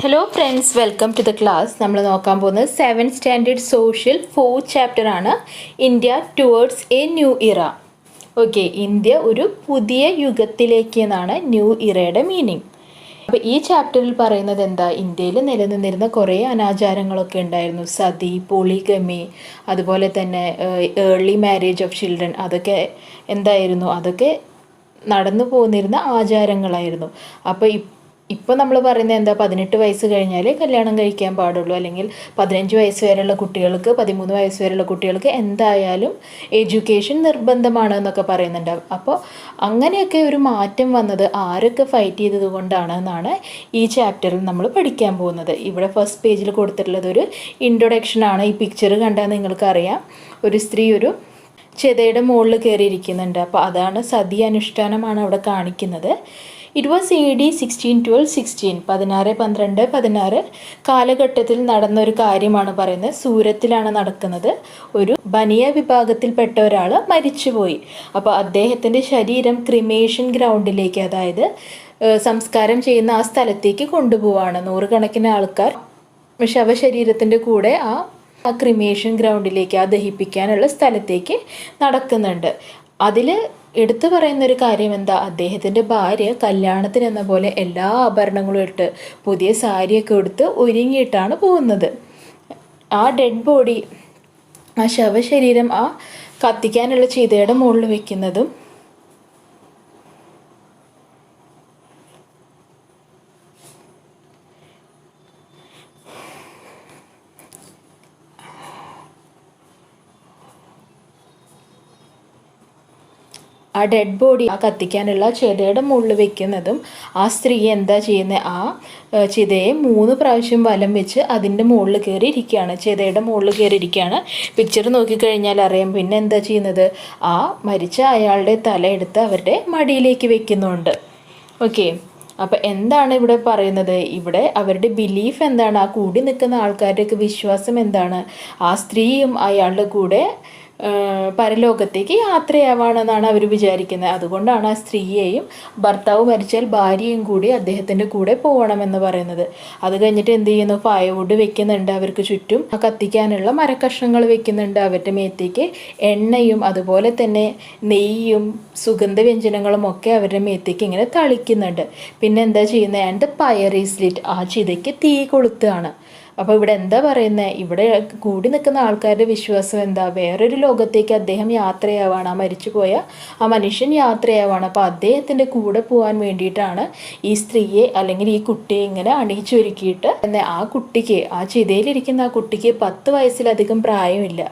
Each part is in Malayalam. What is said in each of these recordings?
Hello friends, welcome to the class. നമ്മൾ നോക്കാൻ പോകുന്നത് 7th standard social 4th chapter ആണ്, India towards a new era. Okay, India ഒരു പുതിയ യുഗത്തിലേക്ക് എന്നാണ് ന്യൂ ഇറയുടെ മീനിങ്. അപ്പോൾ ഈ ചാപ്റ്ററിൽ പറയുന്നത് എന്താ, ഇന്ത്യയിൽ നിലനിന്നിരുന്ന കുറേ അനാചാരങ്ങളൊക്കെ ഉണ്ടായിരുന്നു. സതി, പോളിഗമി, അതുപോലെ തന്നെ ഏർലി മാരേജ് ഓഫ് ചിൽഡ്രൻ, അതൊക്കെ എന്തായിരുന്നു, അതൊക്കെ നടന്നു പോന്നിരുന്ന ആചാരങ്ങളായിരുന്നു. അപ്പോൾ ഇപ്പോൾ നമ്മൾ പറയുന്നത് എന്താ, 18 വയസ്സ് കഴിഞ്ഞാൽ കല്യാണം കഴിക്കാൻ പാടുള്ളൂ, അല്ലെങ്കിൽ 15 വയസ്സ് വരെയുള്ള കുട്ടികൾക്ക്, 13 വയസ്സ് വരെയുള്ള കുട്ടികൾക്ക് എന്തായാലും എഡ്യൂക്കേഷൻ നിർബന്ധമാണ് എന്നൊക്കെ പറയുന്നുണ്ട്. അപ്പോൾ അങ്ങനെയൊക്കെ ഒരു മാറ്റം വന്നത് ആരൊക്കെ ഫൈറ്റ് ചെയ്തത് കൊണ്ടാണ് എന്നാണ് ഈ ചാപ്റ്ററിൽ നമ്മൾ പഠിക്കാൻ പോകുന്നത്. ഇവിടെ ഫസ്റ്റ് പേജിൽ കൊടുത്തിട്ടുള്ളത് ഒരു ഇൻട്രൊഡക്ഷനാണ്. ഈ പിക്ചർ കണ്ടാൽ നിങ്ങൾക്കറിയാം, ഒരു സ്ത്രീ ഒരു ചിതയുടെ മുകളിൽ കയറിയിരിക്കുന്നുണ്ട്. അപ്പോൾ അതാണ് സതി അനുഷ്ഠാനമാണ് അവിടെ കാണിക്കുന്നത്. ഇറ്റ് വാസ് AD 1612-16 16 കാലഘട്ടത്തിൽ നടന്നൊരു കാര്യമാണ് പറയുന്നത്. സൂരത്തിലാണ് നടക്കുന്നത്. ഒരു ബനിയ വിഭാഗത്തിൽപ്പെട്ട ഒരാൾ മരിച്ചുപോയി. അപ്പോൾ അദ്ദേഹത്തിൻ്റെ ശരീരം ക്രിമേഷൻ ഗ്രൗണ്ടിലേക്ക്, അതായത് സംസ്കാരം ചെയ്യുന്ന ആ സ്ഥലത്തേക്ക് കൊണ്ടുപോവാണ്. 100 കണക്കിന് ആൾക്കാർ ശവശരീരത്തിൻ്റെ കൂടെ ആ ക്രിമേഷൻ ഗ്രൗണ്ടിലേക്ക്, ആ ദഹിപ്പിക്കാനുള്ള സ്ഥലത്തേക്ക് നടക്കുന്നുണ്ട്. അതിൽ എടുത്തു പറയുന്നൊരു കാര്യം എന്താ, അദ്ദേഹത്തിൻ്റെ ഭാര്യ കല്യാണത്തിനെന്ന പോലെ എല്ലാ ആഭരണങ്ങളും ഇട്ട് പുതിയ സാരിയൊക്കെ എടുത്ത് ഒരുങ്ങിയിട്ടാണ് പോകുന്നത്. ആ ഡെഡ് ബോഡി, ആ ശവശരീരം ആ കത്തിക്കാനുള്ള ചിതയുടെ മുകളിൽ വെക്കുന്നതും ആ ഡെഡ് ബോഡി ആ കത്തിക്കാനുള്ള ചിതയുടെ മുകളിൽ വെക്കുന്നതും, ആ സ്ത്രീ എന്താ ചെയ്യുന്നത്, ആ ചിതയെ 3 പ്രാവശ്യം വലം വെച്ച് അതിൻ്റെ മുകളിൽ കയറി ഇരിക്കുകയാണ്, ചിതയുടെ മുകളിൽ കയറി ഇരിക്കുകയാണ്. പിക്ചർ നോക്കിക്കഴിഞ്ഞാൽ അറിയാം. പിന്നെ എന്താ ചെയ്യുന്നത്, ആ മരിച്ച അയാളുടെ തല എടുത്ത് അവരുടെ മടിയിലേക്ക് വെക്കുന്നുണ്ട്. ഓക്കെ, അപ്പോൾ എന്താണ് ഇവിടെ പറയുന്നത്, ഇവിടെ അവരുടെ ബിലീഫ് എന്താണ്, ആ കൂടി നിൽക്കുന്ന ആൾക്കാരുടെയൊക്കെ വിശ്വാസം എന്താണ്, ആ സ്ത്രീയും അയാളുടെ കൂടെ പരലോകത്തേക്ക് യാത്രയാവാണെന്നാണ് അവർ വിചാരിക്കുന്നത്. അതുകൊണ്ടാണ് ആ സ്ത്രീയെയും, ഭർത്താവ് മരിച്ചാൽ ഭാര്യയും കൂടി അദ്ദേഹത്തിൻ്റെ കൂടെ പോകണമെന്ന് പറയുന്നത്. അത് കഴിഞ്ഞിട്ട് എന്ത് ചെയ്യുന്നു, ഫയർവുഡ് വെക്കുന്നുണ്ട് അവർക്ക് ചുറ്റും, കത്തിക്കാനുള്ള മരക്കഷ്ണങ്ങൾ വെക്കുന്നുണ്ട്. അവരുടെ മേത്തേക്ക് എണ്ണയും അതുപോലെ തന്നെ നെയ്യും സുഗന്ധവ്യഞ്ജനങ്ങളും ഒക്കെ അവരുടെ മേത്തേക്ക് ഇങ്ങനെ തളിക്കുന്നുണ്ട്. പിന്നെ എന്താ ചെയ്യുന്നത്, and the fire is lit, ആ ചിതയ്ക്ക് തീ കൊളുത്തുകയാണ്. അപ്പോൾ ഇവിടെ എന്താ പറയുന്നത്, ഇവിടെ കൂടി നിൽക്കുന്ന ആൾക്കാരുടെ വിശ്വാസം എന്താ, വേറൊരു ലോകത്തേക്ക് അദ്ദേഹം യാത്രയാവാണ്, ആ മരിച്ചുപോയ ആ മനുഷ്യൻ യാത്രയാവാണ്. അപ്പോൾ അദ്ദേഹത്തിൻ്റെ കൂടെ പോകാൻ വേണ്ടിയിട്ടാണ് ഈ സ്ത്രീയെ അല്ലെങ്കിൽ ഈ കുട്ടിയെ ഇങ്ങനെ അണിയിച്ചൊരുക്കിയിട്ട്, ആ കുട്ടിക്ക്, ആ ചിതയിലിരിക്കുന്ന ആ കുട്ടിക്ക് 10 വയസ്സിലധികം പ്രായമില്ല.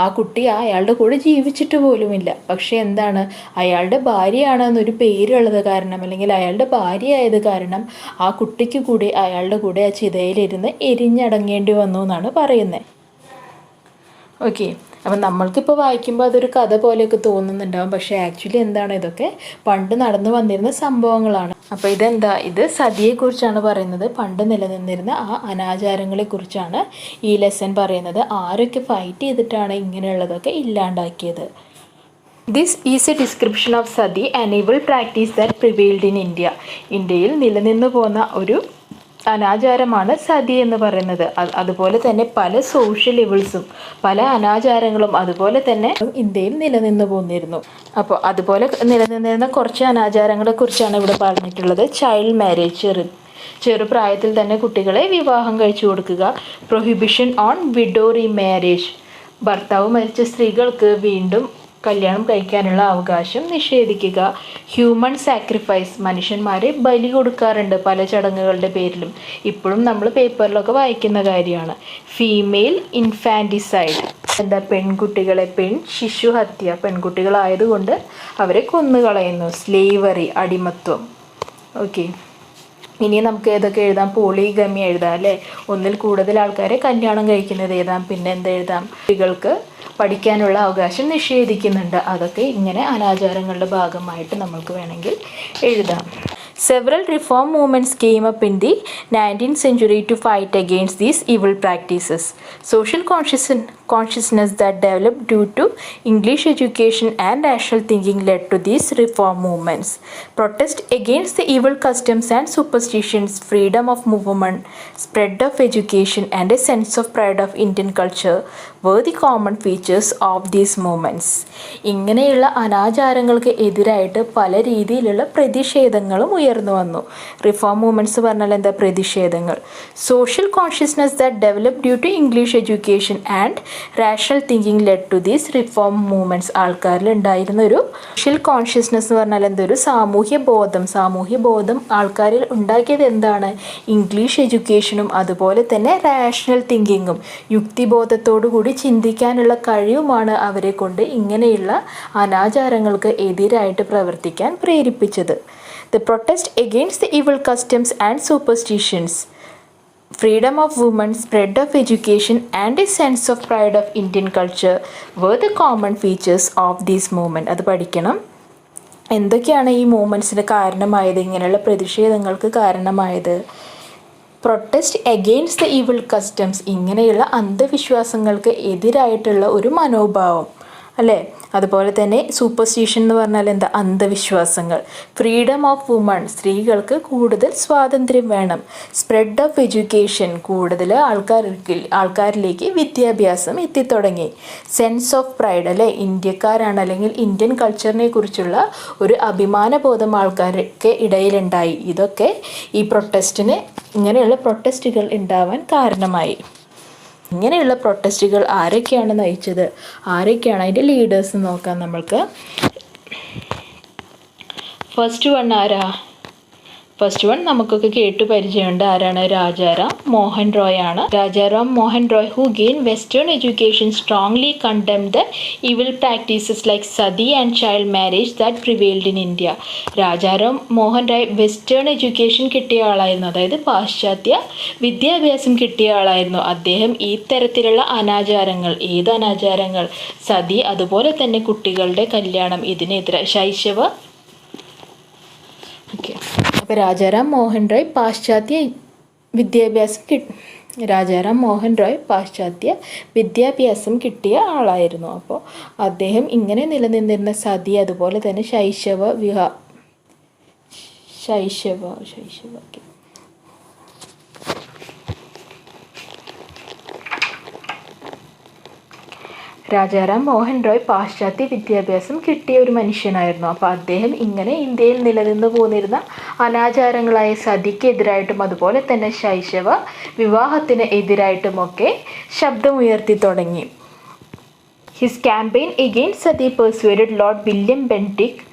ആ കുട്ടി അയാളുടെ കൂടെ ജീവിച്ചിട്ട് പോലുമില്ല. പക്ഷേ എന്താണ്, അയാളുടെ ഭാര്യയാണെന്നൊരു പേരുള്ളത് കാരണം, അല്ലെങ്കിൽ അയാളുടെ ഭാര്യയായത് കാരണം ആ കുട്ടിക്ക് കൂടി അയാളുടെ കൂടെ ആ ചിതയിലിരുന്ന് എരിഞ്ഞടങ്ങേണ്ടി വന്നു എന്നാണ് പറയുന്നത്. ഓക്കെ, അപ്പം നമ്മൾക്കിപ്പോൾ വായിക്കുമ്പോൾ അതൊരു കഥ പോലെയൊക്കെ തോന്നുന്നുണ്ടാവും. പക്ഷേ ആക്ച്വലി എന്താണ്, ഇതൊക്കെ പണ്ട് നടന്നു വന്നിരുന്ന സംഭവങ്ങളാണ്. അപ്പോൾ ഇതെന്താ, ഇത് സതിയെക്കുറിച്ചാണ് പറയുന്നത്. പണ്ട് നിലനിന്നിരുന്ന ആ അനാചാരങ്ങളെക്കുറിച്ചാണ് ഈ ലെസൺ പറയുന്നത്. ആരൊക്കെ ഫൈറ്റ് ചെയ്തിട്ടാണ് ഇങ്ങനെയുള്ളതൊക്കെ ഇല്ലാണ്ടാക്കിയത്. This is a description of sati, an evil practice that prevailed in India. ഇന്ത്യയിൽ നിലനിന്നു പോന്ന ഒരു അനാചാരമാണ് സതി എന്ന് പറയുന്നത്. അതുപോലെ തന്നെ പല സോഷ്യൽ ഇവിൾസും, പല അനാചാരങ്ങളും അതുപോലെ തന്നെ ഇന്ത്യയിൽ നിലനിന്നു പോന്നിരുന്നു. അപ്പോൾ അതുപോലെ നിലനിന്നിരുന്ന കുറച്ച് അനാചാരങ്ങളെ കുറിച്ചാണ് ഇവിടെ പറഞ്ഞിട്ടുള്ളത്. ചൈൽഡ് മാരേജ്, ചെറുപ്രായത്തിൽ തന്നെ കുട്ടികളെ വിവാഹം കഴിച്ചു കൊടുക്കുക. പ്രൊഹിബിഷൻ ഓൺ വിഡോ റീമാരേജ്, ഭർത്താവ് മരിച്ച സ്ത്രീകൾക്ക് വീണ്ടും കല്യാണം കഴിക്കാനുള്ള അവകാശം നിഷേധിക്കുക. ഹ്യൂമൻ സാക്രിഫൈസ്, മനുഷ്യന്മാരെ ബലി കൊടുക്കാറുണ്ട് പല ചടങ്ങുകളുടെ പേരിലും. ഇപ്പോഴും നമ്മൾ പേപ്പറിലൊക്കെ വായിക്കുന്ന കാര്യമാണ്. ഫീമെയിൽ ഇൻഫാൻറ്റിസൈഡ്, എന്താ, പെൺകുട്ടികളെ, ശിശുഹത്യ, പെൺകുട്ടികളായതുകൊണ്ട് അവരെ കൊന്നുകളയുന്നു. സ്ലേവറി, അടിമത്വം. ഓക്കെ, ഇനി നമുക്ക് ഏതൊക്കെ എഴുതാം, പോളിഗമി എഴുതാം അല്ലേ, ഒന്നിൽ കൂടുതൽ ആൾക്കാരെ കല്യാണം കഴിക്കുന്നത് എഴുതാം. പിന്നെ എന്ത് എഴുതാം, കുട്ടികൾക്ക് പഠിക്കാനുള്ള അവകാശം നിഷേധിക്കുന്നുണ്ട്. അതൊക്കെ ഇങ്ങനെ അനാചാരങ്ങളുടെ ഭാഗമായിട്ട് നമുക്ക് വേണമെങ്കിൽ എഴുതാം. Several reform movements came up in the 19th century to fight against these evil practices. Social consciousness that developed due to English education and rational thinking led to these reform movements. Protest against the evil customs and superstitions, freedom of movement, spread of education, and a sense of pride of Indian culture were the common features of these movements. ഇങ്ങനെയുള്ള അനാചാരങ്ങൾക്ക് എതിരായിട്ട് പല രീതിയിലുള്ള പ്രതിഷേധങ്ങളും ഉയർന്നു വന്നു. റിഫോം മൂവ്മെൻറ്റ്സ് പറഞ്ഞാൽ എന്താ? പ്രതിഷേധങ്ങൾ. Social consciousness that develop due to English education and rational thinking led to these reform movements. ആൾക്കാരിൽ ഉണ്ടായിരുന്ന ഒരു സോഷ്യൽ കോൺഷ്യസ്നസ് എന്ന് പറഞ്ഞാൽ എന്തൊരു സാമൂഹ്യ ബോധം ആൾക്കാരിൽ ഉണ്ടാക്കിയത് എന്താണ്? ഇംഗ്ലീഷ് എഡ്യൂക്കേഷനും അതുപോലെ തന്നെ റാഷണൽ തിങ്കിങ്ങും, യുക്തിബോധത്തോടു കൂടി ചിന്തിക്കാനുള്ള കഴിവുമാണ് അവരെ കൊണ്ട് ഇങ്ങനെയുള്ള അനാചാരങ്ങൾക്ക് എതിരായിട്ട് പ്രവർത്തിക്കാൻ പ്രേരിപ്പിച്ചത്. The protest against the evil customs and superstitions, freedom of women, spread of education, and a sense of pride of Indian culture were the common features of this movement. അത് പഠിക്കണം. എന്തൊക്കെയാണ് ഈ മൂവ്മെൻറ്റ്സിന് കാരണമായത്, ഇങ്ങനെയുള്ള പ്രതിഷേധങ്ങൾക്ക് കാരണമായത്? Protest against the evil customs, ഇങ്ങനെയുള്ള അന്ധവിശ്വാസങ്ങൾക്ക് എതിരായിട്ടുള്ള ഒരു മനോഭാവം അല്ലേ? അതുപോലെ തന്നെ സൂപ്പർസ്റ്റിഷൻ എന്ന് പറഞ്ഞാൽ എന്താ? അന്ധവിശ്വാസങ്ങൾ. ഫ്രീഡം ഓഫ് വുമൺ, സ്ത്രീകൾക്ക് കൂടുതൽ സ്വാതന്ത്ര്യം വേണം. സ്പ്രെഡ് ഓഫ് എഡ്യൂക്കേഷൻ, കൂടുതൽ ആൾക്കാരിലേക്ക് വിദ്യാഭ്യാസം എത്തിത്തുടങ്ങി. സെൻസ് ഓഫ് പ്രൈഡ് അല്ലേ? ഇന്ത്യക്കാരാണ് അല്ലെങ്കിൽ ഇന്ത്യൻ കൾച്ചറിനെ കുറിച്ചുള്ള ഒരു അഭിമാനബോധം ആൾക്കാർക്ക് ഇടയിലുണ്ടായി. ഇതൊക്കെ ഈ പ്രൊട്ടസ്റ്റിന്, ഇങ്ങനെയുള്ള പ്രൊട്ടസ്റ്റുകൾ ഉണ്ടാവാൻ കാരണമായി. ഇങ്ങനെയുള്ള പ്രൊട്ടസ്റ്റുകൾ ആരൊക്കെയാണ് നയിച്ചത്, ആരൊക്കെയാണ് അതിൻ്റെ ലീഡേഴ്സ് നോക്കാം നമ്മൾക്ക്. ഫസ്റ്റ് വൺ നമുക്കൊക്കെ കേട്ടു പരിചയമുണ്ട്. ആരാണ്? രാജാറാം മോഹൻ റോയ് ആണ്. Rajaram Mohan Roy who gain western education strongly condemned the evil practices like sati and child marriage that prevailed in India. Rajaram Mohan Roy western education കിട്ടിയ ആളായിരുന്നു, അതായത് പാശ്ചാത്യ വിദ്യാഭ്യാസം കിട്ടിയ ആളായിരുന്നു. അദ്ദേഹം ഈ തരത്തിലുള്ള അനാചാരങ്ങൾ, ഏത് അനാചാരങ്ങൾ? സതി, അതുപോലെ തന്നെ കുട്ടികളുടെ കല്യാണം, ഇതിനെതിരെ ശൈശവ. ഓക്കെ, അപ്പോൾ രാജാറാം മോഹൻ റോയ് പാശ്ചാത്യ വിദ്യാഭ്യാസം കിട്ടിയ ആളായിരുന്നു. അപ്പോൾ അദ്ദേഹം ഇങ്ങനെ നിലനിന്നിരുന്ന സതി, അതുപോലെ തന്നെ ശൈശവ രാജാറാം മോഹൻ റോയ് പാശ്ചാത്യ വിദ്യാഭ്യാസം കിട്ടിയ ഒരു മനുഷ്യനായിരുന്നു. അപ്പോൾ അദ്ദേഹം ഇങ്ങനെ ഇന്ത്യയിൽ നിലനിന്ന് പോന്നിരുന്ന അനാചാരങ്ങളായ സതിക്കെതിരായിട്ടും അതുപോലെ തന്നെ ശൈശവ വിവാഹത്തിന് എതിരായിട്ടുമൊക്കെ ശബ്ദമുയർത്തി തുടങ്ങി. His campaign against sati persuaded Lord William Bentinck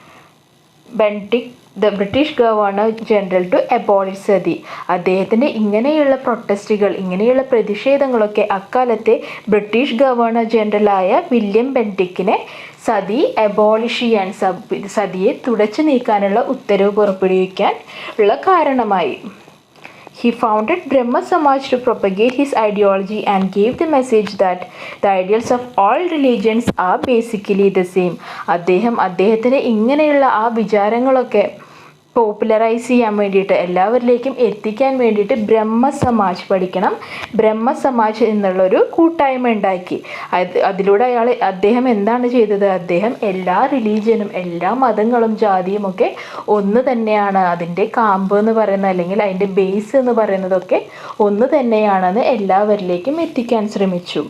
the British governor general to abolish sati. അദ്ദേഹത്തിൻ്റെ ഇങ്ങനെയുള്ള പ്രൊട്ടസ്റ്റുകൾ, ഇങ്ങനെയുള്ള പ്രതിഷേധങ്ങളൊക്കെ അക്കാലത്തെ ബ്രിട്ടീഷ് ഗവർണർ ജനറലായ വില്യം ബെൻറ്റിക്കിനെ സതി അബോളിഷ് ചെയ്യാൻ, സതിയെ തുടച്ചു നീക്കാനുള്ള ഉത്തരവ് പുറപ്പെടുവിക്കാൻ ഉള്ള കാരണമായി. He founded Brahma Samaj to propagate his ideology and gave the message that the ideals of all religions are basically the same. അദ്ദേഹത്തിന് ഇങ്ങനെയുള്ള ആ വിചാരങ്ങളൊക്കെ പോപ്പുലറൈസ് ചെയ്യാൻ വേണ്ടിയിട്ട്, എല്ലാവരിലേക്കും എത്തിക്കാൻ വേണ്ടിയിട്ട് ബ്രഹ്മസമാജ് പഠിക്കണം, ബ്രഹ്മസമാജ് എന്നുള്ളൊരു കൂട്ടായ്മ ഉണ്ടാക്കി. അതിലൂടെ അദ്ദേഹം എന്താണ് ചെയ്തത്? അദ്ദേഹം എല്ലാ റിലീജിയനും, എല്ലാ മതങ്ങളും ജാതിയും ഒക്കെ ഒന്ന് തന്നെയാണ്, അതിൻ്റെ കാമ്പ് എന്ന് പറയുന്നത് അല്ലെങ്കിൽ അതിൻ്റെ ബേസ് എന്ന് പറയുന്നതൊക്കെ ഒന്ന് തന്നെയാണെന്ന് എല്ലാവരിലേക്കും എത്തിക്കാൻ ശ്രമിച്ചു.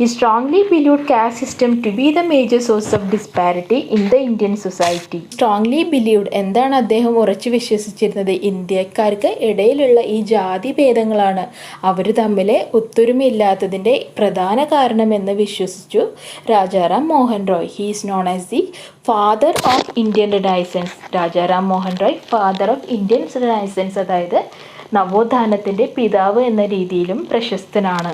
He strongly believed caste system to be the major source of disparity in the Indian society. Strongly believed, എന്താണ് അദ്ദേഹം ഉറച്ചു വിശ്വസിച്ചിരുന്നത്? ഇന്ത്യക്കാർക്ക് ഇടയിലുള്ള ഈ ജാതി ഭേദങ്ങളാണ് അവർ തമ്മിൽ ഒത്തൊരുമയില്ലാത്തതിൻ്റെ പ്രധാന കാരണമെന്ന് വിശ്വസിച്ചു Rajaram Mohan Roy. He is known as the father of Indian renaissance. Rajaram Mohan Roy father of Indian renaissance, അതായത് നവോത്ഥാനത്തിൻ്റെ പിതാവ് എന്ന രീതിയിലും പ്രശസ്തനാണ്.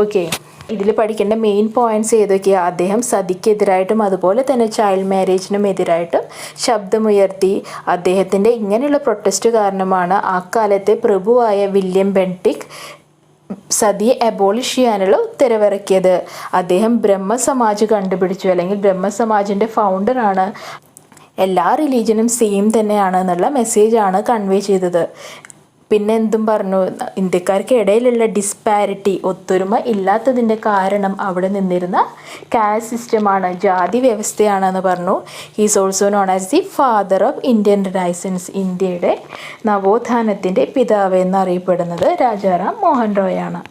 ഓക്കെ, ഇതിൽ പഠിക്കേണ്ട മെയിൻ പോയിൻറ്റ്സ് ഏതൊക്കെയാണ്? അദ്ദേഹം സതിക്കെതിരായിട്ടും അതുപോലെ തന്നെ ചൈൽഡ് മാരേജിനും എതിരായിട്ടും ശബ്ദമുയർത്തി. അദ്ദേഹത്തിൻ്റെ ഇങ്ങനെയുള്ള പ്രൊട്ടസ്റ്റ് കാരണമാണ് അക്കാലത്തെ പ്രഭുവായ വില്യം ബെൻറ്റിക് സതിയെ അബോളിഷ് ചെയ്യാനുള്ള ഉത്തരവിറക്കിയത്. അദ്ദേഹം ബ്രഹ്മസമാജ് കണ്ടുപിടിച്ചു, അല്ലെങ്കിൽ ബ്രഹ്മസമാജിൻ്റെ ഫൗണ്ടറാണ്. എല്ലാ റിലീജിയനും സെയിം തന്നെയാണ് എന്നുള്ള മെസ്സേജാണ് കൺവേ ചെയ്തത്. പിന്നെ എന്തും പറഞ്ഞു, ഇന്ത്യക്കാർക്ക് ഇടയിലുള്ള ഡിസ്പാരിറ്റി, ഒത്തൊരുമ ഇല്ലാത്തതിൻ്റെ കാരണം അവിടെ നിന്നിരുന്ന കാസ്റ്റ് സിസ്റ്റമാണ്, ജാതി വ്യവസ്ഥയാണെന്ന് പറഞ്ഞു. He's also known as the father of Indian റൈസൻസ്, ഇന്ത്യയുടെ നവോത്ഥാനത്തിൻ്റെ പിതാവ് എന്നറിയപ്പെടുന്നത് രാജാറാം മോഹൻ റോയാണ്.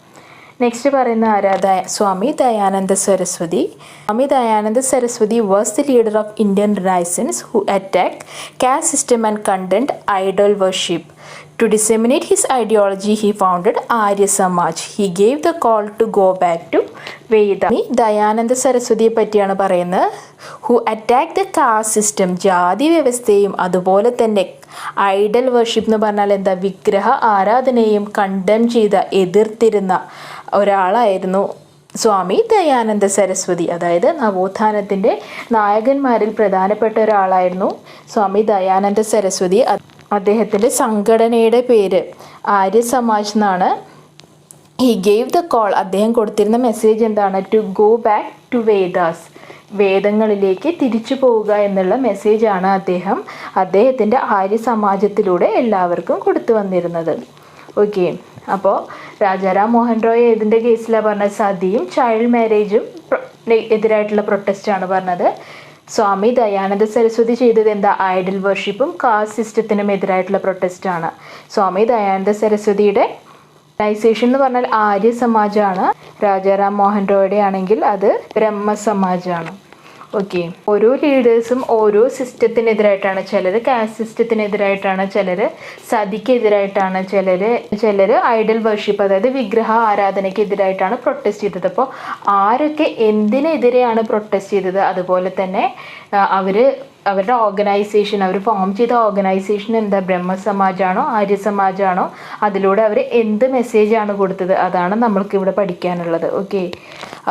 നെക്സ്റ്റ് പറയുന്ന ആരാ? Swami Dayananda Saraswati. Swami Dayananda Saraswati was the leader of Indian risings who attacked caste system and condemned idol worship. To disseminate his ideology, he founded Arya Samaj. He gave the call to go back to Veda. Dayananda സരസ്വതിയെ പറ്റിയാണ് പറയുന്നത്. Who attack the caste system, ജാതി വ്യവസ്ഥയും അതുപോലെ തന്നെ ഐഡൽ വർഷിപ്പ് എന്ന് പറഞ്ഞാൽ എന്താ, വിഗ്രഹ ആരാധനയും കണ്ടം ചെയ്ത, എതിർത്തിരുന്ന ഒരാളായിരുന്നു സ്വാമി ദയാനന്ദ സരസ്വതി. അതായത് നവോത്ഥാനത്തിൻ്റെ നായകന്മാരിൽ പ്രധാനപ്പെട്ട ഒരാളായിരുന്നു സ്വാമി ദയാനന്ദ സരസ്വതി. അദ്ദേഹത്തിൻ്റെ സംഘടനയുടെ പേര് ആര്യ സമാജ് എന്നാണ്. ഹി ഗേവ് ദ കോൾ, അദ്ദേഹം കൊടുത്തിരുന്ന മെസ്സേജ് എന്താണ്? To go back to Vedas, വേദങ്ങളിലേക്ക് തിരിച്ചു പോവുക എന്നുള്ള മെസ്സേജാണ് അദ്ദേഹത്തിൻ്റെ ആര്യ സമാജത്തിലൂടെ എല്ലാവർക്കും കൊടുത്തു വന്നിരുന്നത്. ഓക്കെ, അപ്പോൾ രാജാറാം മോഹൻ റോയ് ഇതിൻ്റെ കേസിലാണ് പറഞ്ഞത്, സതിയും ചൈൽഡ് മാരേജും എതിരായിട്ടുള്ള പ്രൊട്ടസ്റ്റാണ് പറഞ്ഞത്. സ്വാമി ദയാനന്ദ സരസ്വതി ചെയ്തത് എന്താ? ഐഡൽ വർഷിപ്പും കാസ്റ്റ് സിസ്റ്റത്തിനും എതിരായിട്ടുള്ള പ്രൊട്ടസ്റ്റാണ്. സ്വാമി ദയാനന്ദ സരസ്വതിയുടെ ഓർഗനൈസേഷൻ എന്ന് പറഞ്ഞാൽ ആര്യ സമാജാണ്. രാജാറാം മോഹൻ റോയുടെ ആണെങ്കിൽ അത് ബ്രഹ്മ സമാജാണ്. ഓക്കെ, ഓരോ ലീഡേഴ്സും ഓരോ സിസ്റ്റത്തിനെതിരായിട്ടാണ്. ചിലർ കാസ്റ്റ് സിസ്റ്റത്തിനെതിരായിട്ടാണ്, ചിലർ സതിക്കെതിരായിട്ടാണ്, ചിലർ ഐഡൽ വർഷിപ്പ് അതായത് വിഗ്രഹ ആരാധനയ്ക്കെതിരായിട്ടാണ് പ്രൊട്ടസ്റ്റ് ചെയ്തത്. അപ്പോൾ ആരൊക്കെ എന്തിനെതിരെയാണ് പ്രൊട്ടസ്റ്റ് ചെയ്തത്, അതുപോലെ തന്നെ അവരുടെ ഓർഗനൈസേഷൻ, അവർ ഫോം ചെയ്ത ഓർഗനൈസേഷൻ എന്താ, ബ്രഹ്മ സമാജാണോ ആര്യ സമാജാണോ, അതിലൂടെ അവർ എന്ത് മെസ്സേജാണ് കൊടുത്തത്, അതാണ് നമ്മൾക്കിവിടെ പഠിക്കാനുള്ളത്. ഓക്കെ,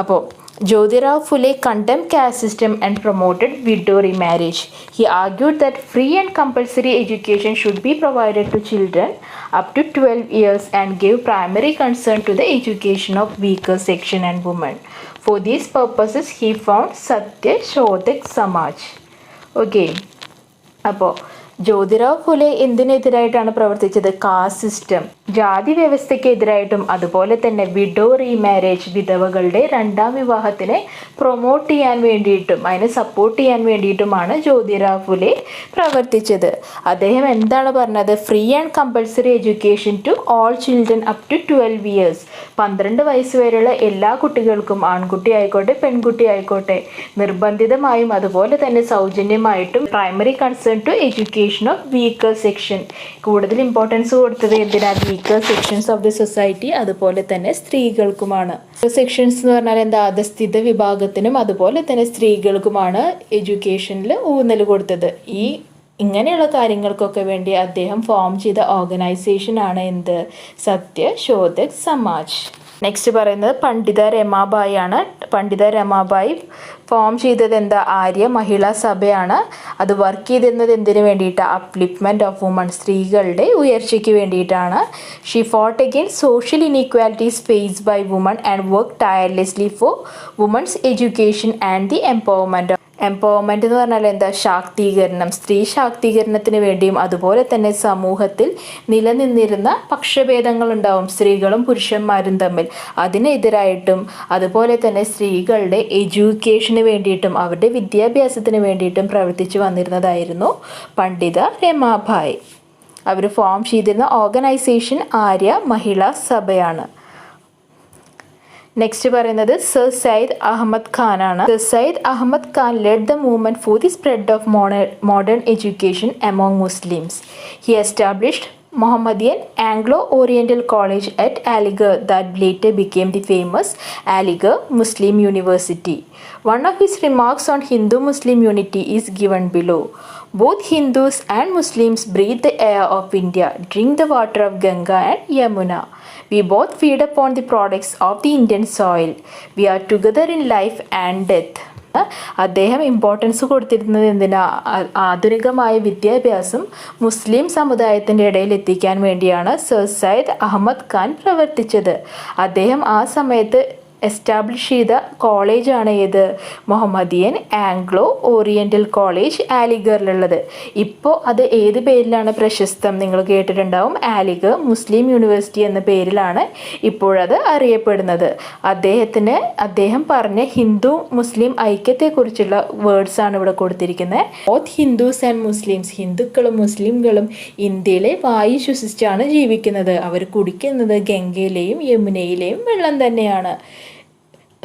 അപ്പോൾ Jyotirao Phule condemned caste system and promoted widow remarriage. He argued that free and compulsory education should be provided to children up to 12 years and gave primary concern to the education of weaker section and women. For these purposes, he found Satya Shodak Samaj. Okay. അപ്പോൾ ജ്യോതിറാവ് ഫുലെ എന്തിനെതിരായിട്ടാണ് പ്രവർത്തിച്ചത്? കാസ്റ്റ് സിസ്റ്റം, ജാതി വ്യവസ്ഥയ്ക്കെതിരായിട്ടും അതുപോലെ തന്നെ വിഡോ റീമാരേജ്, വിധവകളുടെ രണ്ടാം വിവാഹത്തിനെ പ്രൊമോട്ട് ചെയ്യാൻ വേണ്ടിയിട്ടും അതിനെ സപ്പോർട്ട് ചെയ്യാൻ വേണ്ടിയിട്ടുമാണ് ജ്യോതിറാവ് ഫുലെ പ്രവർത്തിച്ചത്. അദ്ദേഹം എന്താണ് പറഞ്ഞത്? Free and compulsory education to all children up to 12 years. 12 വയസ്സ് വരെയുള്ള എല്ലാ കുട്ടികൾക്കും, ആൺകുട്ടി ആയിക്കോട്ടെ പെൺകുട്ടി ആയിക്കോട്ടെ, നിർബന്ധിതമായും അതുപോലെ തന്നെ സൗജന്യമായിട്ടും primary concern to education of weaker section. കൂടുതൽ ഇമ്പോർട്ടൻസ് കൊടുത്തത് എന്തിനാ? Weaker sections of the society, അതുപോലെ തന്നെ സ്ത്രീകൾക്കുമാണ്. സെക്ഷൻസ് എന്ന് പറഞ്ഞാൽ എന്താ? അധസ്ഥിത വിഭാഗത്തിനും അതുപോലെ തന്നെ സ്ത്രീകൾക്കുമാണ് എഡ്യൂക്കേഷനിൽ ഊന്നൽ കൊടുത്തത്. ഇങ്ങനെയുള്ള കാര്യങ്ങൾക്കൊക്കെ വേണ്ടി അദ്ദേഹം ഫോം ചെയ്ത ഓർഗനൈസേഷനാണ് എന്ത്? സത്യ ശോധക് സമാജ്. നെക്സ്റ്റ് പറയുന്നത് പണ്ഡിത രമാബായി ആണ്. പണ്ഡിത രമാബായി ഫോം ചെയ്തത് എന്താ? ആര്യ മഹിളാ സഭയാണ്. അത് വർക്ക് ചെയ്തിരുന്നത് എന്തിനു വേണ്ടിയിട്ടാണ്? അപ്ലിഫ്റ്റ്മെൻറ്റ് ഓഫ് വുമൺ, സ്ത്രീകളുടെ ഉയർച്ചയ്ക്ക് വേണ്ടിയിട്ടാണ്. She fought against social inequalities faced by woman and work tirelessly for woman's education and the empowerment. Empowerment എന്ന് പറഞ്ഞാൽ എന്താ? ശാക്തീകരണം, സ്ത്രീ ശാക്തീകരണത്തിന് വേണ്ടിയും അതുപോലെ തന്നെ സമൂഹത്തിൽ നിലനിന്നിരുന്ന പക്ഷഭേദങ്ങളുണ്ടാവും സ്ത്രീകളും പുരുഷന്മാരും തമ്മിൽ, അതിനെതിരായിട്ടും അതുപോലെ തന്നെ സ്ത്രീകളുടെ എഡ്യൂക്കേഷന് വേണ്ടിയിട്ടും അവരുടെ വിദ്യാഭ്യാസത്തിന് വേണ്ടിയിട്ടും പ്രവർത്തിച്ചു വന്നിരുന്നതായിരുന്നു പണ്ഡിത രമാബായി. അവർ ഫോം ചെയ്തിരുന്ന ഓർഗനൈസേഷൻ ആര്യ മഹിളാ സഭയാണ്. നെക്സ്റ്റ് പറയുന്നത് സർ സയ്യിദ് അഹമ്മദ് ഖാൻ ആണ്. Sir Syed Ahmed Khan led the movement for the spread of modern education among Muslims. He established Mohammedan Anglo-Oriental College at Aligarh that later became the famous Aligarh Muslim University. One of his remarks on Hindu-Muslim unity is given below. Both Hindus and Muslims breathe the air of India, drink the water of Ganga and Yamuna. We both feed upon the products of the Indian soil. We are together in life and death. അദ്ദേഹം ഇമ്പോർട്ടൻസ് കൊടുത്തിരുന്നത് എന്തിനാ? ആധുനികമായ വിദ്യാഭ്യാസം മുസ്ലിം സമുദായത്തിൻ്റെ ഇടയിൽ എത്തിക്കാൻ വേണ്ടിയാണ് സർ സയ്യിദ് അഹമ്മദ് ഖാൻ പ്രവർത്തിച്ചത്. അദ്ദേഹം ആ സമയത്ത് എസ്റ്റാബ്ലിഷ് ചെയ്ത കോളേജാണ് ഏത്? മുഹമ്മദിയൻ ആംഗ്ലോ ഓറിയൻ്റൽ കോളേജ് അലിഗറിലുള്ളത്. ഇപ്പോൾ അത് ഏത് പേരിലാണ് പ്രശസ്തം? നിങ്ങൾ കേട്ടിട്ടുണ്ടാവും, അലിഗർ മുസ്ലിം യൂണിവേഴ്സിറ്റി എന്ന പേരിലാണ് ഇപ്പോഴത് അറിയപ്പെടുന്നത്. അദ്ദേഹം പറഞ്ഞ ഹിന്ദു മുസ്ലിം ഐക്യത്തെക്കുറിച്ചുള്ള വേർഡ്സാണ് ഇവിടെ കൊടുത്തിരിക്കുന്നത്. ബോത്ത് ഹിന്ദുസ് ആൻഡ് മുസ്ലിംസ്, ഹിന്ദുക്കളും മുസ്ലിംകളും ഇന്ത്യയിലെ വായു ശ്വസിച്ചാണ് ജീവിക്കുന്നത്. അവർ കുടിക്കുന്നത് ഗംഗയിലെയും യമുനയിലെയും വെള്ളം തന്നെയാണ്.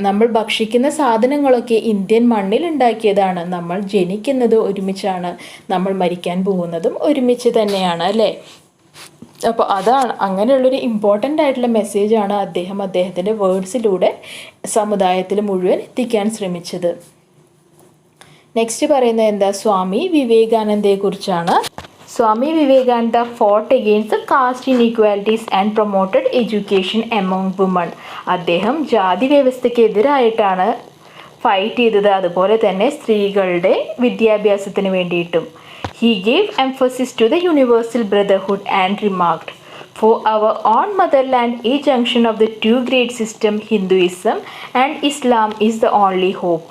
നമ്മൾ ഭക്ഷിക്കുന്ന സാധനങ്ങളൊക്കെ ഇന്ത്യൻ മണ്ണിൽ ഉണ്ടാക്കിയതാണ്. നമ്മൾ ജനിക്കുന്നത് ഒരുമിച്ചാണ്, നമ്മൾ മരിക്കാൻ പോകുന്നതും ഒരുമിച്ച് തന്നെയാണ്, അല്ലേ? അപ്പോൾ അതാണ്, അങ്ങനെയുള്ളൊരു ഇമ്പോർട്ടൻ്റ് ആയിട്ടുള്ള മെസ്സേജാണ് അദ്ദേഹത്തിൻ്റെ വേർഡ്സിലൂടെ സമുദായത്തിൽ മുഴുവൻ എത്തിക്കാൻ ശ്രമിച്ചത്. നെക്സ്റ്റ് പറയുന്നത് എന്താ? സ്വാമി വിവേകാനന്ദയെക്കുറിച്ചാണ്. Swami Vivekananda fought against the caste inequalities and promoted education among woman. അദ്ദേഹം ജാതി വ്യവസ്ഥയ്ക്കെതിരായിട്ടാണ് ഫൈറ്റ് ചെയ്തത്, അതുപോലെ തന്നെ സ്ത്രീകളുടെ വിദ്യാഭ്യാസത്തിന് വേണ്ടിയിട്ടും. He gave emphasis to the universal brotherhood and remarked, "For our own motherland, a junction of the two great systems, Hinduism and Islam, is the only hope."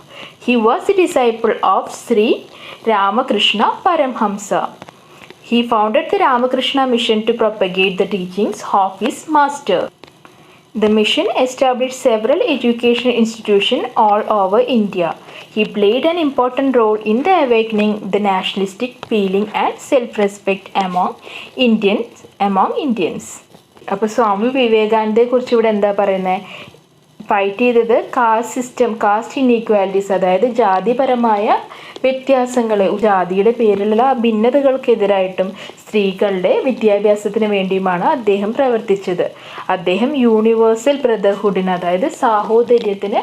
He was a disciple of Sri Ramakrishna Paramhamsa. He founded the Ramakrishna Mission to propagate the teachings of his master. The mission established several educational institutions all over India. He played an important role in the awakening the nationalistic feeling and self-respect among Indians. അപ്പോൾ സ്വാമി വിവേകാനന്ദയെക്കുറിച്ച് ഇവിടെ എന്താ പറയുന്നത്? ഫൈറ്റ് ചെയ്തത് കാസ്റ്റ് ഇൻഇക്വാലിറ്റീസ്, അതായത് ജാതിപരമായ വ്യത്യാസങ്ങൾ, ജാതിയുടെ പേരിലുള്ള ഭിന്നതകൾക്കെതിരായിട്ടും സ്ത്രീകളുടെ വിദ്യാഭ്യാസത്തിന് വേണ്ടിയുമാണ് അദ്ദേഹം പ്രവർത്തിച്ചത്. അദ്ദേഹം യൂണിവേഴ്സൽ ബ്രദർഹുഡിന്, അതായത് സാഹോദര്യത്തിന്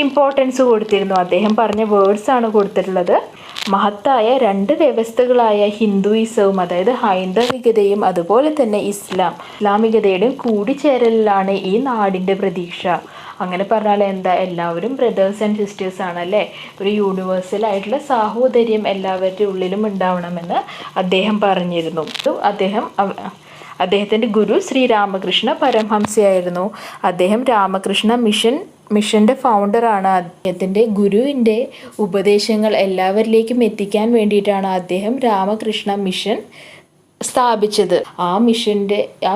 ഇമ്പോർട്ടൻസ് കൊടുത്തിരുന്നു. അദ്ദേഹം പറഞ്ഞ വേർഡ്സാണ് കൊടുത്തിട്ടുള്ളത്. മഹത്തായ രണ്ട് വ്യവസ്ഥകളായ ഹിന്ദുയിസവും, അതായത് ഹൈന്ദവികതയും, അതുപോലെ തന്നെ ഇസ്ലാമികതയുടെയും കൂടിച്ചേരലിലാണ് ഈ നാടിൻ്റെ പ്രതീക്ഷ. അങ്ങനെ പറഞ്ഞാൽ എന്താ? എല്ലാവരും ബ്രദേഴ്സ് ആൻഡ് സിസ്റ്റേഴ്സ് ആണല്ലേ. ഒരു യൂണിവേഴ്സൽ ആയിട്ടുള്ള സാഹോദര്യം എല്ലാവരുടെ ഉള്ളിലും ഉണ്ടാവണമെന്ന് അദ്ദേഹം പറഞ്ഞിരുന്നു. അദ്ദേഹത്തിൻ്റെ ഗുരു ശ്രീ രാമകൃഷ്ണ പരമഹംസയായിരുന്നു. അദ്ദേഹം രാമകൃഷ്ണ മിഷൻ്റെ ഫൗണ്ടറാണ്. അദ്ദേഹത്തിൻ്റെ ഗുരുവിൻ്റെ ഉപദേശങ്ങൾ എല്ലാവരിലേക്കും എത്തിക്കാൻ വേണ്ടിയിട്ടാണ് അദ്ദേഹം രാമകൃഷ്ണ മിഷൻ സ്ഥാപിച്ചത്. ആ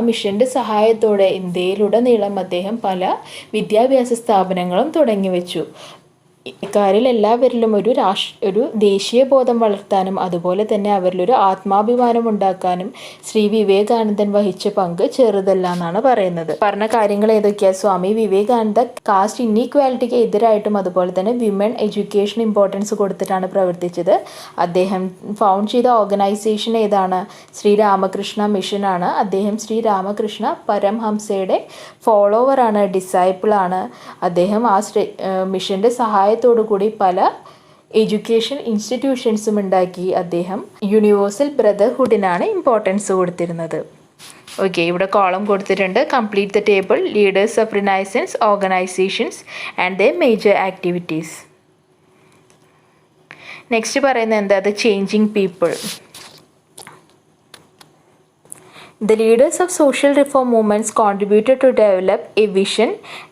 മിഷൻ്റെ സഹായത്തോടെ ഇന്ത്യയിലുടനീളം അദ്ദേഹം പല വിദ്യാഭ്യാസ സ്ഥാപനങ്ങളും തുടങ്ങി വെച്ചു. ഇക്കാരിൽ എല്ലാവരിലും ഒരു ദേശീയ ബോധം വളർത്താനും അതുപോലെ തന്നെ അവരിലൊരു ആത്മാഭിമാനം ഉണ്ടാക്കാനും ശ്രീ വിവേകാനന്ദൻ വഹിച്ച പങ്ക് ചെറുതല്ല എന്നാണ് പറയുന്നത്. പറഞ്ഞ കാര്യങ്ങൾ ഏതൊക്കെയാ? സ്വാമി വിവേകാനന്ദ കാസ്റ്റ് ഇൻഇക്വാലിറ്റിക്ക് എതിരായിട്ടും അതുപോലെ തന്നെ വിമൻ എഡ്യൂക്കേഷൻ ഇമ്പോർട്ടൻസ് കൊടുത്തിട്ടാണ് പ്രവർത്തിച്ചത്. അദ്ദേഹം ഫൗണ്ട് ചെയ്ത ഓർഗനൈസേഷൻ ഏതാണ്? ശ്രീ രാമകൃഷ്ണ മിഷനാണ്. അദ്ദേഹം ശ്രീ രാമകൃഷ്ണ പരമഹംസയുടെ ഫോളോവറാണ്, ഡിസൈപ്പിളാണ്. അദ്ദേഹം ആ മിഷൻ്റെ സഹായത്തോടുകൂടി പല എഡ്യൂക്കേഷൻ ഇൻസ്റ്റിറ്റ്യൂഷൻസും ഉണ്ടാക്കി. അദ്ദേഹം യൂണിവേഴ്സൽ ബ്രദർഹുഡിനാണ് ഇമ്പോർട്ടൻസ് കൊടുത്തിരുന്നത്. ഓക്കെ, ഇവിടെ കോളം കൊടുത്തിട്ടുണ്ട്. Complete the table, leaders of renaissance organisations and the major activities. Next പറയുന്നത് എന്താ? The changing people. The leaders of social reform movements contributed to develop a vision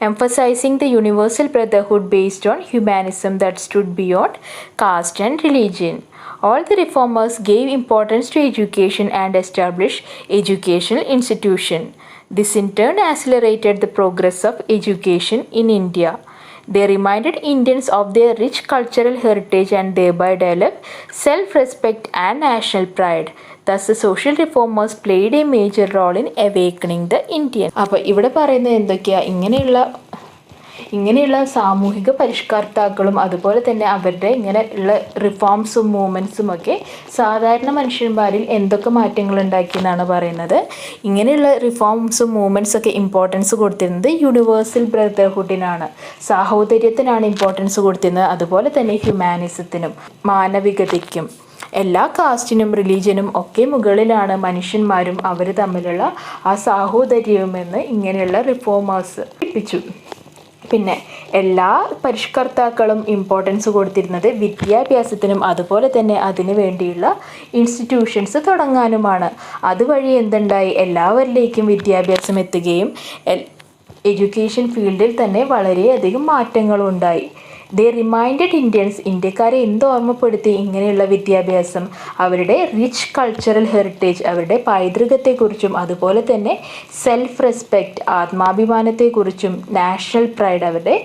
emphasizing the universal brotherhood based on humanism that stood beyond caste and religion. All the reformers gave importance to education and established educational institutions. This in turn accelerated the progress of education in India. They reminded Indians of their rich cultural heritage and thereby developed self-respect and national pride. Thus, the social reformers played a major role in awakening the Indian. അപ്പോൾ ഇവിടെ പറയുന്നത് എന്തൊക്കെയാ? ഇങ്ങനെയുള്ള സാമൂഹിക പരിഷ്കർത്താക്കളും അതുപോലെ തന്നെ അവരുടെ ഇങ്ങനെയുള്ള റിഫോംസും മൂവ്മെൻറ്റ്സും ഒക്കെ സാധാരണ മനുഷ്യന്മാരിൽ എന്തൊക്കെ മാറ്റങ്ങൾ ഉണ്ടാക്കിയെന്നാണ് പറയുന്നത്. ഇങ്ങനെയുള്ള റിഫോംസും മൂവ്മെൻറ്റ്സ് ഒക്കെ ഇമ്പോർട്ടൻസ് കൊടുത്തിരുന്നത് യൂണിവേഴ്സൽ ബ്രദർഹുഡിനാണ്, സാഹോദര്യത്തിനാണ് ഇമ്പോർട്ടൻസ് കൊടുത്തിരുന്നത്. അതുപോലെ തന്നെ ഹ്യൂമാനിസത്തിനും മാനവികതയ്ക്കും. എല്ലാ കാസ്റ്റിനും റിലീജിയനും ഒക്കെ മുകളിലാണ് മനുഷ്യന്മാരും അവർ തമ്മിലുള്ള ആ സാഹോദര്യവുമെന്ന് ഇങ്ങനെയുള്ള റിഫോമേഴ്സ് പഠിപ്പിച്ചു. പിന്നെ എല്ലാ പരിഷ്കർത്താക്കളും ഇമ്പോർട്ടൻസ് കൊടുത്തിരുന്നത് വിദ്യാഭ്യാസത്തിനും അതുപോലെ തന്നെ അതിനു വേണ്ടിയുള്ള ഇൻസ്റ്റിറ്റ്യൂഷൻസ് തുടങ്ങാനുമാണ്. അതുവഴി എന്തുണ്ടായി? എല്ലാവരിലേക്കും വിദ്യാഭ്യാസം എത്തുകയും എഡ്യൂക്കേഷൻ ഫീൽഡിൽ തന്നെ വളരെയധികം മാറ്റങ്ങളുണ്ടായി. ദേ റിമൈൻഡഡ് ഇന്ത്യൻസ്, ഇന്ത്യക്കാരെ എന്ത് ഓർമ്മപ്പെടുത്തി ഇങ്ങനെയുള്ള വിദ്യാഭ്യാസം? അവരുടെ റിച്ച് കൾച്ചറൽ ഹെറിറ്റേജ്, അവരുടെ പൈതൃകത്തെക്കുറിച്ചും അതുപോലെ തന്നെ സെൽഫ് റെസ്പെക്റ്റ്, ആത്മാഭിമാനത്തെക്കുറിച്ചും നാഷണൽ പ്രൈഡ്, അവരുടെ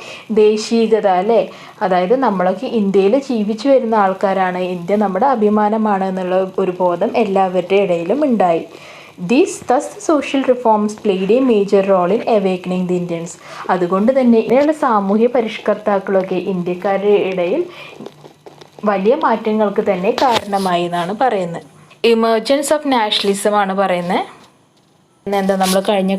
ദേശീയത അല്ലേ. അതായത് നമ്മളൊക്കെ ഇന്ത്യയിൽ ജീവിച്ചു വരുന്ന ആൾക്കാരാണ്, ഇന്ത്യ നമ്മുടെ അഭിമാനമാണ് എന്നുള്ള ഒരു ബോധം എല്ലാവരുടെ ഇടയിലും ഉണ്ടായി. Thus the social reforms played a major role in awakening the Indians. അതുകൊണ്ട് തന്നെ ഇങ്ങനെയുള്ള സാമൂഹ്യ പരിഷ്കർത്താക്കളൊക്കെ ഇന്ത്യക്കാരുടെ ഇടയിൽ വലിയ മാറ്റങ്ങൾക്ക് തന്നെ കാരണമായി എന്നാണ് പറയുന്നത്. ഇമർജൻസ് ഓഫ് നാഷണലിസം ആണ് പറയുന്നത്. എന്താ നമ്മൾ കഴിഞ്ഞ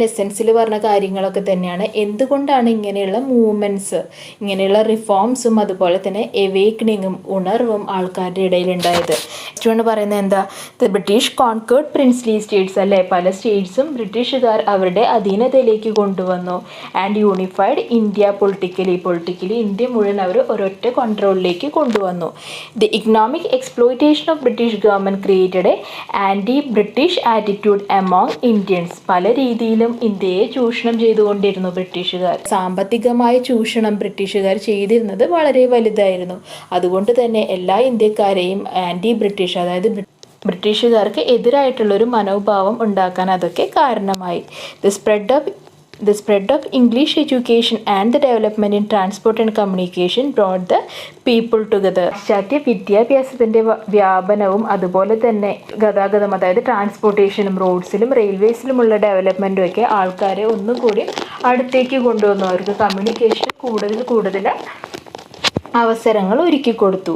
ലെസൺസിൽ പറഞ്ഞ കാര്യങ്ങളൊക്കെ തന്നെയാണ്. എന്തുകൊണ്ടാണ് ഇങ്ങനെയുള്ള മൂവ്മെൻറ്റ്സ്, ഇങ്ങനെയുള്ള റിഫോംസും അതുപോലെ തന്നെ എവേക്കണിങ്ങും ഉണർവും ആൾക്കാരുടെ ഇടയിൽ ഉണ്ടായത്? നെക്സ്റ്റ് കൊണ്ട് പറയുന്നത് എന്താ? The British conquered princely states അല്ലേ, പല സ്റ്റേറ്റ്സും ബ്രിട്ടീഷുകാർ അവരുടെ അധീനതയിലേക്ക് കൊണ്ടുവന്നു. And unified India politically India മുഴുവൻ അവർ ഒരൊറ്റ കൺട്രോളിലേക്ക് കൊണ്ടുവന്നു. The economic exploitation of British government created anti British attitude among Indians. പല രീതിയിലും ഇന്ത്യയെ ചൂഷണം ചെയ്തുകൊണ്ടിരുന്നു ബ്രിട്ടീഷുകാർ. സാമ്പത്തികമായ ചൂഷണം ബ്രിട്ടീഷുകാർ ചെയ്തിരുന്നത് വളരെ വലുതായിരുന്നു. അതുകൊണ്ട് തന്നെ എല്ലാ ഇന്ത്യക്കാരെയും ആൻറ്റി ബ്രിട്ടീഷ്, അതായത് ബ്രിട്ടീഷുകാർക്ക് എതിരായിട്ടുള്ളൊരു മനോഭാവം ഉണ്ടാക്കാൻ അതൊക്കെ കാരണമായി. The spread of English education and the development in transport and communication brought the people together. പാശ്ചാത്യ വിദ്യാഭ്യാസത്തിൻ്റെ വ്യാപനവും അതുപോലെ തന്നെ ഗതാഗതം, അതായത് ട്രാൻസ്പോർട്ടേഷനും റോഡ്സിലും റെയിൽവേസിലുമുള്ള ഡെവലപ്മെൻറ്റും ഒക്കെ ആൾക്കാരെ ഒന്നും കൂടി അടുത്തേക്ക് കൊണ്ടുവന്നു. അവർക്ക് കമ്മ്യൂണിക്കേഷൻ കൂടുതൽ അവസരങ്ങൾ ഒരുക്കി കൊടുത്തു.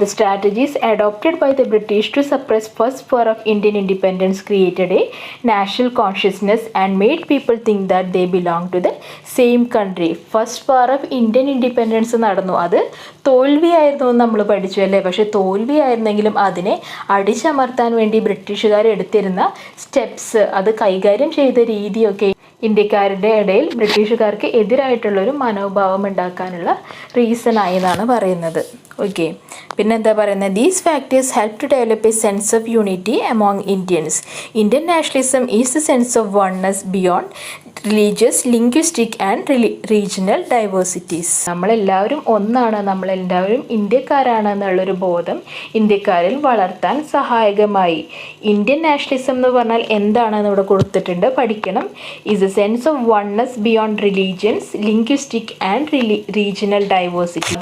The strategies adopted by the British to suppress first war of Indian independence created a national consciousness and made people think that they belonged to the same country. First war of Indian independence നടന്നു. അത് തോൽവിയായിരുന്നു എന്ന് നമ്മൾ പഠിച്ചു അല്ലേ. പക്ഷേ തോൽവിയായിരുന്നെങ്കിലും അതിനെ അടിച്ചമർത്താൻ വേണ്ടി ബ്രിട്ടീഷുകാർ എടുത്തിരുന്ന സ്റ്റെപ്സ്, അത് കൈകാര്യം ചെയ്ത രീതിയൊക്കെ ഇന്ത്യക്കാരുടെ ഇടയിൽ ബ്രിട്ടീഷുകാർക്ക് എതിരായിട്ടുള്ളൊരു മനോഭാവം ഉണ്ടാക്കാനുള്ള റീസണായി എന്നാണ് പറയുന്നത്. ഓക്കെ, പിന്നെന്താ പറയുന്നത്? These factors help to develop a sense of unity among Indians. Indian nationalism is the sense of oneness beyond religious, linguistic and regional diversities. നമ്മളെല്ലാവരും ഒന്നാണ്, നമ്മളെല്ലാവരും ഇന്ത്യക്കാരാണ് എന്നുള്ളൊരു ബോധം ഇന്ത്യക്കാരിൽ വളർത്താൻ സഹായകമായി. ഇന്ത്യൻ നാഷണലിസം എന്ന് പറഞ്ഞാൽ എന്താണെന്ന് ഇവിടെ കൊടുത്തിട്ടുണ്ട്, പഠിക്കണം. Is A sense of oneness beyond religions, linguistic and regional diversity.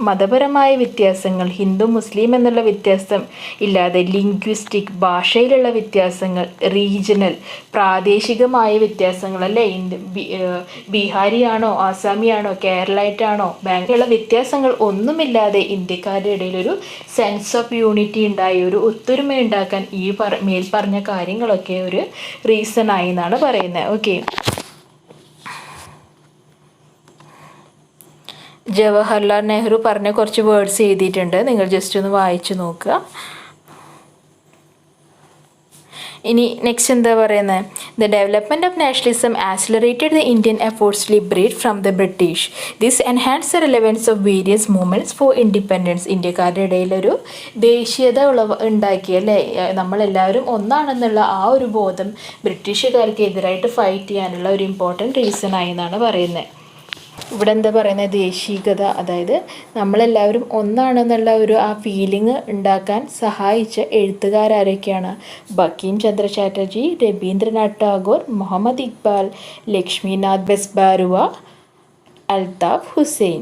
മതപരമായ വ്യത്യാസങ്ങൾ, ഹിന്ദു മുസ്ലിം എന്നുള്ള വ്യത്യാസം ഇല്ലാതെ ലിംഗ്വിസ്റ്റിക്, ഭാഷയിലുള്ള വ്യത്യാസങ്ങൾ, റീജിയണൽ പ്രാദേശികമായ വ്യത്യാസങ്ങൾ അല്ലേ. ബീഹാരിയാണോ, ആസാമിയാണോ, കേരളമായിട്ടാണോ, ബാങ്കിലുള്ള വ്യത്യാസങ്ങൾ ഒന്നുമില്ലാതെ ഇന്ത്യക്കാരുടെ ഇടയിൽ ഒരു സെൻസ് ഓഫ് യൂണിറ്റി ഉണ്ടായി, ഒരു ഒത്തൊരുമ ഉണ്ടാക്കാൻ ഈ മേൽപ്പറഞ്ഞ കാര്യങ്ങളൊക്കെ ഒരു റീസണായി എന്നാണ് പറയുന്നത്. ഓക്കെ, ജവഹർലാൽ നെഹ്റു പറഞ്ഞ കുറച്ച് വേർഡ്സ് എഴുതിയിട്ടുണ്ട്, നിങ്ങൾ ജസ്റ്റ് ഒന്ന് വായിച്ചു നോക്കുക. ഇനി നെക്സ്റ്റ് എന്താ പറയുന്നത്? The development of nationalism accelerated the Indian efforts to liberate from the British. This enhance the relevance of various movements for independence. ഇന്ത്യക്കാരുടെ ഇടയിലൊരു ദേശീയത ഉണ്ടാക്കി അല്ലേ. നമ്മളെല്ലാവരും ഒന്നാണെന്നുള്ള ആ ഒരു ബോധം ബ്രിട്ടീഷുകാർക്ക് എതിരായിട്ട് ഫൈറ്റ് ചെയ്യാനുള്ള ഒരു ഇമ്പോർട്ടൻറ്റ് റീസണായി എന്നാണ് പറയുന്നത്. ഇവിടെ എന്താ പറയുന്നത്? ദേശീയത, അതായത് നമ്മളെല്ലാവരും ഒന്നാണെന്നുള്ള ഒരു ആ ഫീലിംഗ് ഉണ്ടാക്കാൻ സഹായിച്ച എഴുത്തുകാരൊക്കെയാണ്? ബങ്കിം ചന്ദ്ര ചാറ്റർജി, രവീന്ദ്രനാഥ് ടാഗോർ, മുഹമ്മദ് ഇക്ബാൽ, ലക്ഷ്മിനാഥ് ബെസ്ബാരുവ, അൽതാഫ് ഹുസൈൻ.